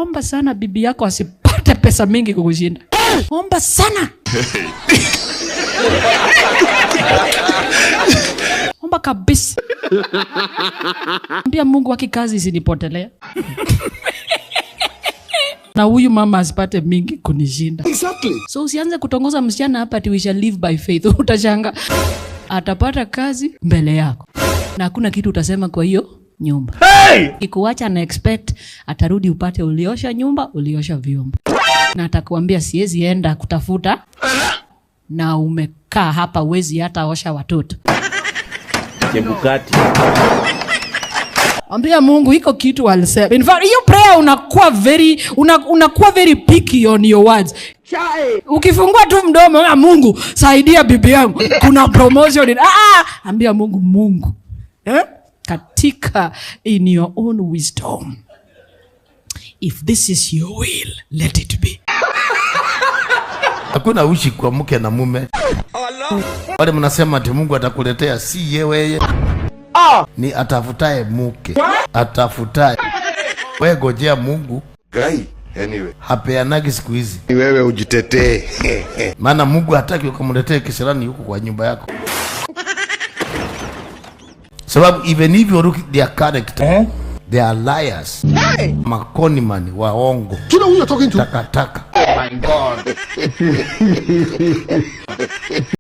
omba sana bibi yako asipate pesa mingi kukushinda. Omba sana. Omba kabisa. Ambia Mungu kikazi isinipotelea. Na huyu mama asipate mingi kunishinda. Exactly. So usianze kutongoza msichana hapa ati we shall live by faith. Utashanga atapata kazi mbele yako na hakuna kitu utasema kwa hiyo nyumba. Ikuacha na expect atarudi upate uliosha nyumba, uliosha vyombo. Na atakwambia siwezi enda kutafuta na umekaa hapa uwezi hata osha watoto. Chebukati. Ambia Mungu iko kitu alisema. In fact, hiyo prayer unakuwa very picky on your words. Ukifungua tu mdomo na Mungu, saidia bibi yangu. Kuna promotion. Ambia Mungu. Katika in your own wisdom. If this is your will, let it be. Hakuna ushi kwa mke na mume. Wale mnasema ati Mungu atakuletea, si yeye. Ni atafutaye mke. Atafutaye. Wewe ngojea Mungu. Guy, anyway. Hapeanagi siku hizi. Ni wewe ujitetee. Maana Mungu hataki ukamletee kisirani huko kwa nyumba yako. Sababu even if you look at their character, they are liars. Makoni mani, waongo. Do you know who you're talking to? Takataka. Oh my God.